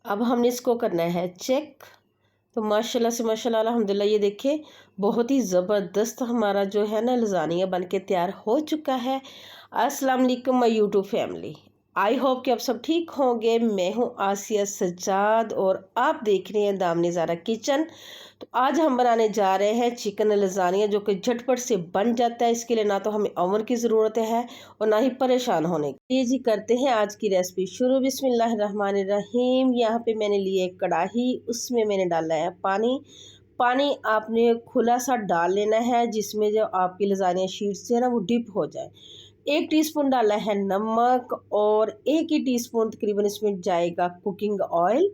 अब हमने इसको करना है चेक। तो माशाल्लाह से माशाल्लाह अल्हम्दुलिल्लाह ये देखिए बहुत ही ज़बरदस्त हमारा जो है ना लज़ानिया बन के तैयार हो चुका है। अस्सलाम वालेकुम my YouTube family, I hope कि आप सब ठीक होंगे। मैं हूँ आसिया सज्जाद और आप देख रहे हैं दामनी ज़ारा किचन। तो आज हम बनाने जा रहे हैं चिकन लज़ानिया, जो कि झटपट से बन जाता है। इसके लिए ना तो हमें ओवन की ज़रूरत है और ना ही परेशान होने की। ये जी करते हैं आज की रेसिपी शुरू। बिस्मिल्लाहिर्रहमानिर्रहीम। यहाँ पे मैंने लिए कढ़ाई, उसमें मैंने डाला है पानी। पानी आपने खुला सा डाल लेना है, जिसमें जो आपकी लज़ानिया शीट्स है ना वो डिप हो जाए। 1 टीस्पून डाला है नमक और 1 ही टीस्पून तकरीबन इसमें जाएगा कुकिंग ऑयल।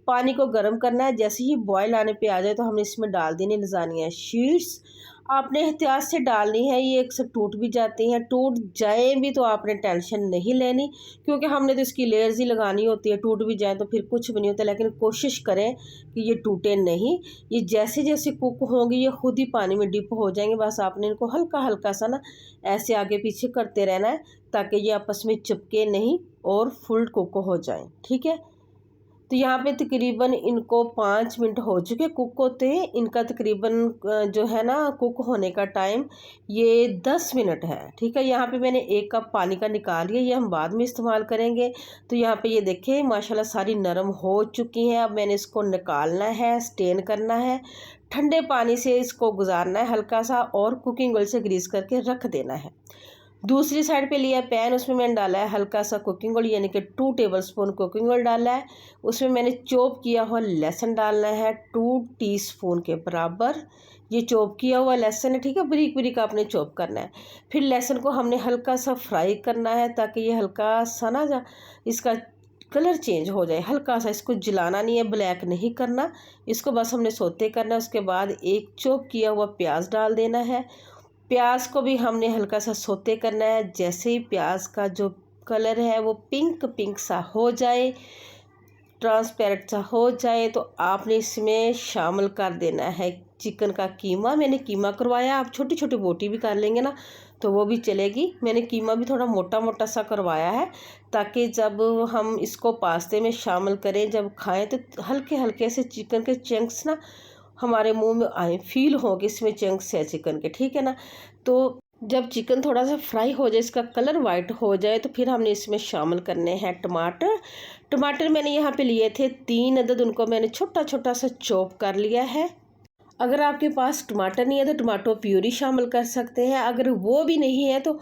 पानी को गर्म करना है। जैसे ही बॉयल आने पे आ जाए तो हमने इसमें डाल देनी लज़ानिया शीट्स। आपने एहतियात से डालनी है, ये अक्सर टूट भी जाती हैं। टूट जाए भी तो आपने टेंशन नहीं लेनी, क्योंकि हमने तो इसकी लेयर्स ही लगानी होती है। टूट भी जाए तो फिर कुछ भी नहीं होता, लेकिन कोशिश करें कि ये टूटे नहीं। ये जैसे जैसे कुक होंगी ये खुद ही पानी में डिप हो जाएंगे। बस आपने इनको हल्का हल्का सा ना ऐसे आगे पीछे करते रहना है, ताकि ये आपस में चिपके नहीं और फुल कुक हो जाएं। ठीक है, तो यहाँ पे तकरीबन इनको 5 मिनट हो चुके कुक होते हैं। इनका तकरीबन जो है ना कुक होने का टाइम ये 10 मिनट है। ठीक है, यहाँ पे मैंने 1 कप पानी का निकाल लिया, ये हम बाद में इस्तेमाल करेंगे। तो यहाँ पे ये देखें माशाल्लाह सारी नरम हो चुकी हैं। अब मैंने इसको निकालना है, स्टेन करना है, ठंडे पानी से इसको गुजारना है हल्का सा, और कुकिंग ऑयल से ग्रीस करके रख देना है। दूसरी साइड पे लिया पैन, उसमें मैंने डाला है हल्का सा कुकिंग ऑयल, यानी कि 2 टेबलस्पून कुकिंग ऑयल डाला है। उसमें मैंने चॉप किया हुआ लहसुन डालना है 2 टीस्पून के बराबर। ये चॉप किया हुआ लहसुन है, ठीक है, बारीक बारीक आपने चॉप करना है। फिर लहसुन को हमने हल्का सा फ्राई करना है, ताकि ये हल्का सा ना इसका कलर चेंज हो जाए। हल्का सा, इसको जलाना नहीं है, ब्लैक नहीं करना, इसको बस हमने सोते करना है। उसके बाद एक चॉप किया हुआ प्याज डाल देना है। प्याज को भी हमने हल्का सा सोते करना है। जैसे ही प्याज का जो कलर है वो पिंक पिंक सा हो जाए, ट्रांसपेरेंट सा हो जाए, तो आपने इसमें शामिल कर देना है चिकन का कीमा। मैंने कीमा करवाया, आप छोटी छोटी बोटी भी कर लेंगे ना तो वो भी चलेगी। मैंने कीमा भी थोड़ा मोटा मोटा सा करवाया है, ताकि जब हम इसको पास्ते में शामिल करें, जब खाएं तो हल्के हल्के से चिकन के चंक्स ना हमारे मुंह में आए, फील हो कि इसमें चंक्स है चिकन के। ठीक है ना, तो जब चिकन थोड़ा सा फ्राई हो जाए, इसका कलर वाइट हो जाए, तो फिर हमने इसमें शामिल करने हैं टमाटर। टमाटर मैंने यहाँ पे लिए थे 3 अदद, उनको मैंने छोटा छोटा सा चॉप कर लिया है। अगर आपके पास टमाटर नहीं है तो टमाटो प्यूरी शामिल कर सकते हैं। अगर वो भी नहीं है तो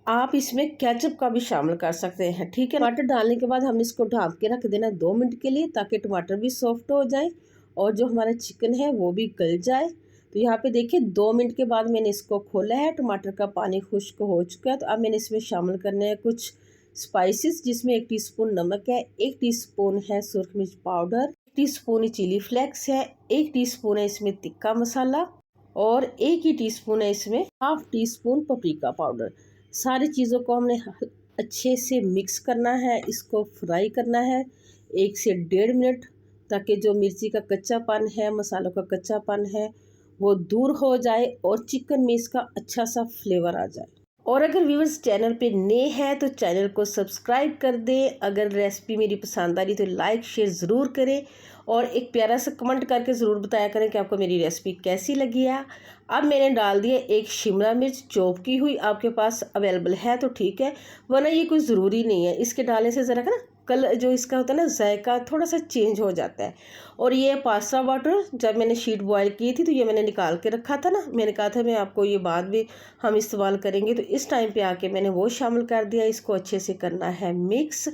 आप इसमें केचप का भी शामिल कर सकते हैं। ठीक है, टमाटर डालने के बाद हमने इसको ढक के रख देना 2 मिनट के लिए, ताकि टमाटर भी सॉफ्ट हो जाए और जो हमारा चिकन है वो भी गल जाए। तो यहाँ पे देखिए 2 मिनट के बाद मैंने इसको खोला है, टमाटर का पानी खुश्क हो चुका है। तो अब मैंने इसमें शामिल करने हैं कुछ स्पाइसेस, जिसमें 1 टीस्पून नमक है, 1 टीस्पून है सुरख मिर्च पाउडर, 1 टीस्पून चिली फ्लेक्स है, 1 टीस्पून है इसमें तिक्का मसाला, और 1 ही टीस्पून है इसमें हाफ टीस्पून पपरिका पाउडर। सारी चीज़ों को हमने अच्छे से मिक्स करना है, इसको फ्राई करना है 1 से 1.5 मिनट, ताकि जो मिर्ची का कच्चापन है, मसालों का कच्चापन है, वो दूर हो जाए और चिकन में इसका अच्छा सा फ्लेवर आ जाए। और अगर व्यूअर्स चैनल पे नए हैं तो चैनल को सब्सक्राइब कर दें। अगर रेसिपी मेरी पसंद आ रही तो लाइक शेयर ज़रूर करें, और एक प्यारा सा कमेंट करके ज़रूर बताया करें कि आपको मेरी रेसिपी कैसी लगी है। अब मैंने डाल दिया 1 शिमला मिर्च चॉप की हुई, आपके पास अवेलेबल है तो ठीक है, वरना ये कोई ज़रूरी नहीं है। इसके डालने से ज़रा ना कलर जो इसका होता है ना जायका थोड़ा सा चेंज हो जाता है। और ये पास्ता वाटर जब मैंने शीट बॉयल की थी तो ये मैंने निकाल के रखा था ना, मैंने कहा था मैं आपको ये बाद में हम इस्तेमाल करेंगे, तो इस टाइम पे आके मैंने वो शामिल कर दिया। इसको अच्छे से करना है मिक्स।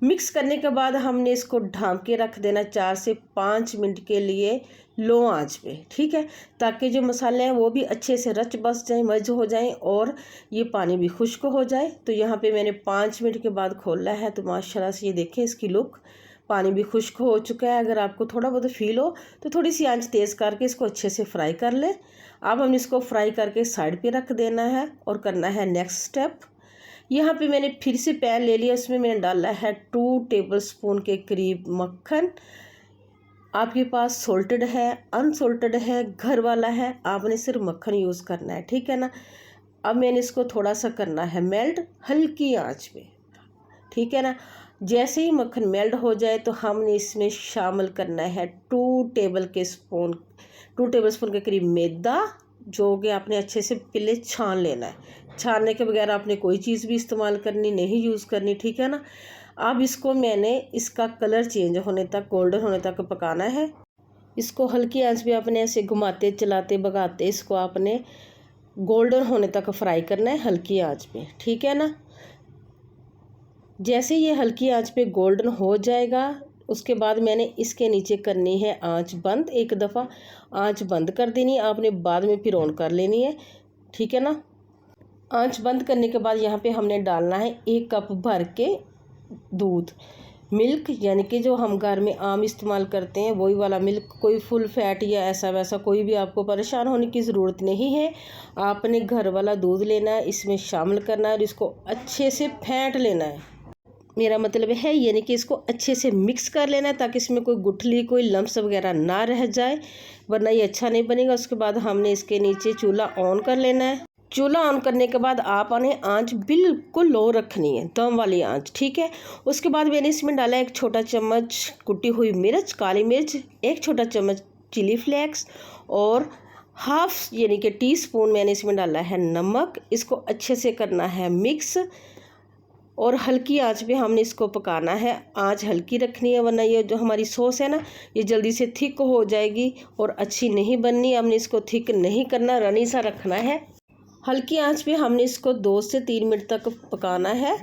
मिक्स करने के बाद हमने इसको ढाँप के रख देना 4 से 5 मिनट के लिए लो आंच पे। ठीक है, ताकि जो मसाले हैं वो भी अच्छे से रच बस जाएं, मर्ज हो जाएं, और ये पानी भी खुश्क हो जाए। तो यहाँ पे मैंने 5 मिनट के बाद खोला है, तो माशाल्लाह से ये देखें इसकी लुक, पानी भी खुश्क हो चुका है। अगर आपको थोड़ा बहुत फील हो तो थोड़ी सी आंच तेज़ करके इसको अच्छे से फ्राई कर लें। अब हम इसको फ्राई करके साइड पे रख देना है और करना है नेक्स्ट स्टेप। यहाँ पे मैंने फिर से पैन ले लिया, उसमें मैंने डाला है 2 टेबलस्पून के करीब मक्खन। आपके पास सोल्टेड है, अनसोल्टेड है, घर वाला है, आपने सिर्फ मक्खन यूज़ करना है। ठीक है ना, अब मैंने इसको थोड़ा सा करना है मेल्ट हल्की आंच पे। ठीक है ना, जैसे ही मक्खन मेल्ट हो जाए तो हमने इसमें शामिल करना है 2 टेबलस्पून के करीब मैदा, जो कि आपने अच्छे से पहले छान लेना है। छानने के बगैर आपने कोई चीज़ भी इस्तेमाल करनी नहीं, यूज़ करनी, ठीक है ना। अब इसको मैंने इसका कलर चेंज होने तक, गोल्डन होने तक पकाना है। इसको हल्की आंच पे आपने ऐसे घुमाते चलाते भगाते इसको आपने गोल्डन होने तक फ्राई करना है हल्की आंच पे, ठीक है ना। जैसे ये हल्की आंच पे गोल्डन हो जाएगा उसके बाद मैंने इसके नीचे करनी है आंच बंद। एक दफ़ा आंच बंद कर देनी है, आपने बाद में फिर ऑन कर लेनी है, ठीक है ना। आंच बंद करने के बाद यहाँ पे हमने डालना है 1 कप भर के दूध, मिल्क, यानी कि जो हम घर में आम इस्तेमाल करते हैं वही वाला मिल्क, कोई फुल फैट या ऐसा वैसा कोई भी आपको परेशान होने की ज़रूरत नहीं है। आपने घर वाला दूध लेना है, इसमें शामिल करना है और इसको अच्छे से फेंट लेना है। मेरा मतलब है यानी कि इसको अच्छे से मिक्स कर लेना है ताकि इसमें कोई गुठली, कोई लम्स वगैरह ना रह जाए, वरना ये अच्छा नहीं बनेगा। उसके बाद हमने इसके नीचे चूल्हा ऑन कर लेना है। चूल्हा ऑन करने के बाद आपने आंच बिल्कुल लो रखनी है, दम वाली आंच, ठीक है। उसके बाद मैंने इसमें डाला 1 छोटा चम्मच कुटी हुई मिर्च, काली मिर्च, 1 छोटा चम्मच चिली फ्लेक्स और हाफ यानी कि टीस्पून मैंने इसमें डाला है नमक। इसको अच्छे से करना है मिक्स और हल्की आंच पे हमने इसको पकाना है। आंच हल्की रखनी है वरना ये जो हमारी सॉस है ना ये जल्दी से थिक हो जाएगी और अच्छी नहीं बननी। हमने इसको थिक नहीं करना, रनी सा रखना है। हल्की आंच पे हमने इसको 2 से 3 मिनट तक पकाना है,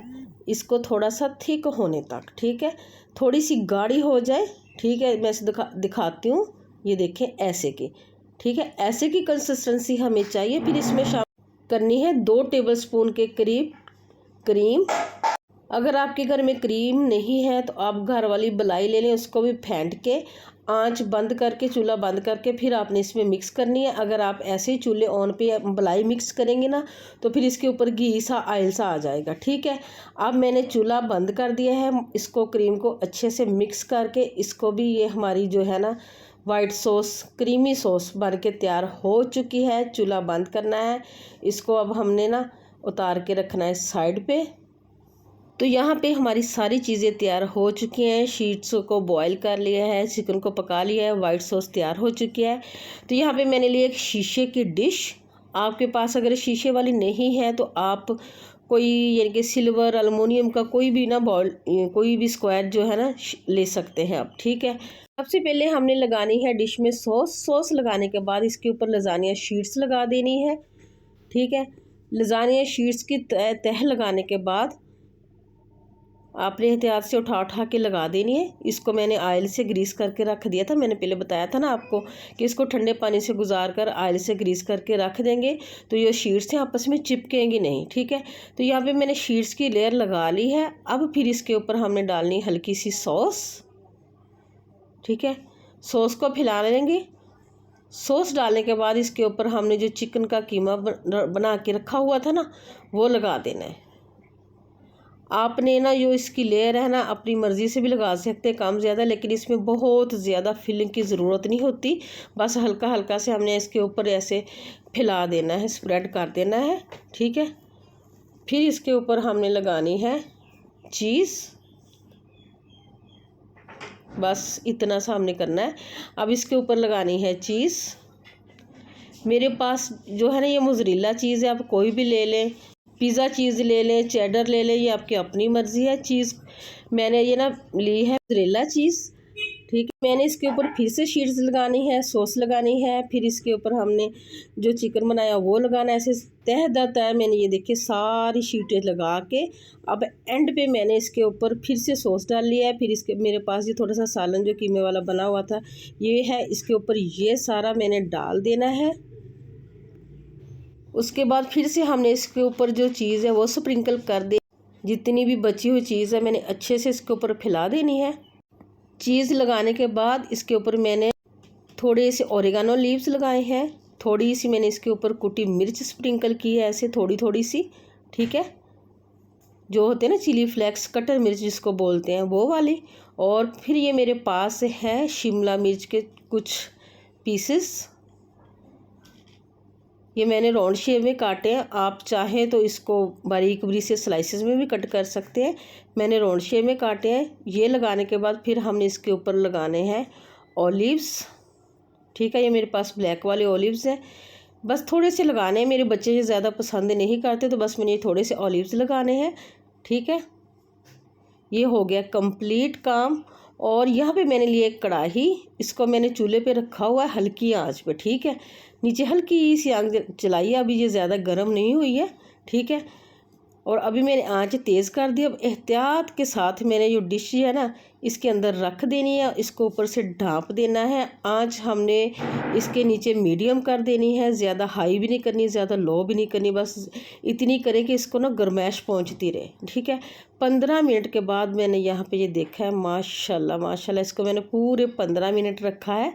इसको थोड़ा सा थिक होने तक, ठीक है। थोड़ी सी गाढ़ी हो जाए, ठीक है। मैं इसे दिखाती हूँ, ये देखें ऐसे की, ठीक है। ऐसे की कंसिस्टेंसी हमें चाहिए। फिर इसमें शामिल करनी है 2 टेबलस्पून के करीब क्रीम। अगर आपके घर में क्रीम नहीं है तो आप घर वाली मलाई ले लें, उसको भी फेंट के आंच बंद करके, चूल्हा बंद करके फिर आपने इसमें मिक्स करनी है। अगर आप ऐसे ही चूल्हे ऑन पे मलाई मिक्स करेंगे ना तो फिर इसके ऊपर घी सा, ऑयल सा आ जाएगा, ठीक है। अब मैंने चूल्हा बंद कर दिया है, इसको क्रीम को अच्छे से मिक्स करके इसको भी, ये हमारी जो है ना वाइट सॉस, क्रीमी सॉस बन के तैयार हो चुकी है। चूल्हा बंद करना है, इसको अब हमने ना उतार के रखना है साइड पे। तो यहाँ पे हमारी सारी चीज़ें तैयार हो चुकी हैं। शीट्स को बॉईल कर लिया है, चिकन को पका लिया है, वाइट सॉस तैयार हो चुकी है। तो यहाँ पे मैंने लिया एक शीशे की डिश। आपके पास अगर शीशे वाली नहीं है तो आप कोई यानी कि सिल्वर, एलुमिनियम का कोई भी ना बॉल, कोई भी स्क्वायर जो है ना ले सकते हैं आप, ठीक है। सबसे पहले हमने लगानी है डिश में सॉस लगाने के बाद इसके ऊपर लजानिया शीट्स लगा देनी है, ठीक है। लजानिया शीट्स की तह लगाने के बाद आपने एहतियात से उठा के लगा देनी है। इसको मैंने ऑयल से ग्रीस करके रख दिया था, मैंने पहले बताया था ना आपको कि इसको ठंडे पानी से गुजार कर ऑयल से ग्रीस करके रख देंगे तो ये शीट्स हैं आपस में चिपकेंगी नहीं, ठीक है। तो यहाँ पे मैंने शीट्स की लेयर लगा ली है। अब फिर इसके ऊपर हमने डालनी हल्की सी सॉस, ठीक है। सॉस को फैला लेंगे। सॉस डालने के बाद इसके ऊपर हमने जो चिकन का कीमा बना के रखा हुआ था ना वो लगा देना है। आपने ना जो इसकी लेयर है ना अपनी मर्ज़ी से भी लगा सकते हैं, कम ज़्यादा, लेकिन इसमें बहुत ज़्यादा फिलिंग की ज़रूरत नहीं होती। बस हल्का हल्का से हमने इसके ऊपर ऐसे फैला देना है, स्प्रेड कर देना है, ठीक है। फिर इसके ऊपर हमने लगानी है चीज़, बस इतना सा हमने करना है। अब इसके ऊपर लगानी है चीज़। मेरे पास जो है ना ये मोज़रेला चीज़ है, आप कोई भी ले लें, पिज़्ज़ा चीज़ ले लें, चेडर ले लें, ये आपकी अपनी मर्ज़ी है। चीज़ मैंने ये ना ली है मोज़रेला चीज़, ठीक है। मैंने इसके ऊपर फिर से शीट्स लगानी है, सॉस लगानी है, फिर इसके ऊपर हमने जो चिकन बनाया वो लगाना है। ऐसे तह दर तह मैंने ये देखिए सारी शीटें लगा के अब एंड पे मैंने इसके ऊपर फिर से सॉस डाल लिया है। फिर इसके मेरे पास ये थोड़ा सा सालन जो कीमे वाला बना हुआ था ये है, इसके ऊपर ये सारा मैंने डाल देना है। उसके बाद फिर से हमने इसके ऊपर जो चीज़ है वो स्प्रिंकल कर दे। जितनी भी बची हुई चीज़ है मैंने अच्छे से इसके ऊपर फैला देनी है। चीज़ लगाने के बाद इसके ऊपर मैंने थोड़े से ओरिगानो लीव्स लगाए हैं, थोड़ी सी मैंने इसके ऊपर कुटी मिर्च स्प्रिंकल की है, ऐसे थोड़ी थोड़ी सी, ठीक है। जो होते हैं ना चिली फ्लेक्स, कटर मिर्च जिसको बोलते हैं वो वाली। और फिर ये मेरे पास है शिमला मिर्च के कुछ पीसेस, ये मैंने राउंड शेप में काटे हैं, आप चाहें तो इसको बारीक बारीक से स्लाइसेस में भी कट कर सकते हैं। मैंने राउंड शेप में काटे हैं। ये लगाने के बाद फिर हमने इसके ऊपर लगाने हैं ऑलिव्स। ठीक है, ये मेरे पास ब्लैक वाले ऑलिव्स हैं, बस थोड़े से लगाने हैं। मेरे बच्चे ये ज़्यादा पसंद नहीं करते, तो बस मैंने थोड़े से ऑलिव्स लगाने हैं। ठीक है, ये हो गया कंप्लीट काम। और यहाँ पे मैंने लिया एक कढ़ाई, इसको मैंने चूल्हे पे रखा हुआ है हल्की आंच पे। ठीक है, नीचे हल्की सी आंच चलाई है, अभी ये ज़्यादा गर्म नहीं हुई है। ठीक है, और अभी मैंने आंच तेज़ कर दी। अब एहतियात के साथ मैंने जो डिश है ना इसके अंदर रख देनी है, इसको ऊपर से ढाँप देना है। आंच हमने इसके नीचे मीडियम कर देनी है, ज़्यादा हाई भी नहीं करनी, ज़्यादा लो भी नहीं करनी, बस इतनी करें कि इसको ना गर्मैश पहुंचती रहे। ठीक है, 15 मिनट के बाद मैंने यहाँ पे ये देखा है, माशाल्लाह माशाल्लाह, इसको मैंने पूरे 15 मिनट रखा है।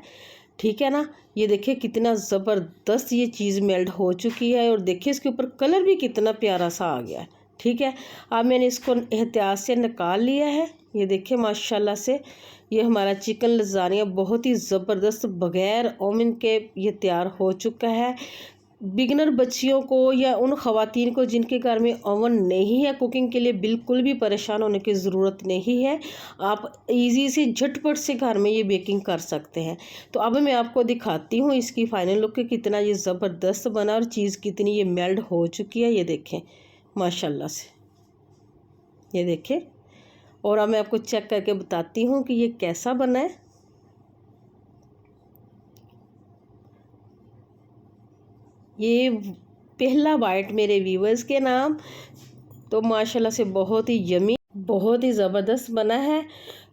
ठीक है ना, ये देखिए कितना ज़बरदस्त ये चीज़ मेल्ट हो चुकी है, और देखिए इसके ऊपर कलर भी कितना प्यारा सा आ गया है। ठीक है, अब मैंने इसको एहतियात से निकाल लिया है। ये देखिए माशाल्लाह से ये हमारा चिकन लज़ानिया बहुत ही ज़बरदस्त बग़ैर ओवन के ये तैयार हो चुका है। बिगनर बच्चियों को या उन ख़वातीन को जिनके घर में ओवन नहीं है कुकिंग के लिए, बिल्कुल भी परेशान होने की ज़रूरत नहीं है। आप इजी से झटपट से घर में ये बेकिंग कर सकते हैं। तो अब मैं आपको दिखाती हूँ इसकी फ़ाइनल लुक कि कितना ये ज़बरदस्त बना और चीज़ कितनी ये मेल्ट हो चुकी है। ये देखें माशाल्लाह से, ये देखें। और अब मैं आपको चेक करके बताती हूँ कि ये कैसा बना है। ये पहला बाइट मेरे व्यूवर्स के नाम, तो माशाल्लाह से बहुत ही यमी, बहुत ही ज़बरदस्त बना है।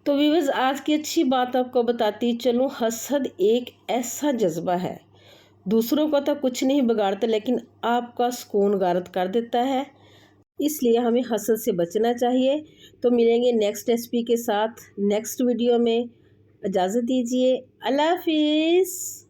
तो व्यूवर्स, आज की अच्छी बात आपको बताती चलूँ, हसद एक ऐसा जज्बा है, दूसरों को तो कुछ नहीं बिगाड़ता, लेकिन आपका सुकून गारत कर देता है। इसलिए हमें हसद से बचना चाहिए। तो मिलेंगे नेक्स्ट रेसिपी के साथ नेक्स्ट वीडियो में। इजाज़त दीजिए, अल्लाह हाफिज़।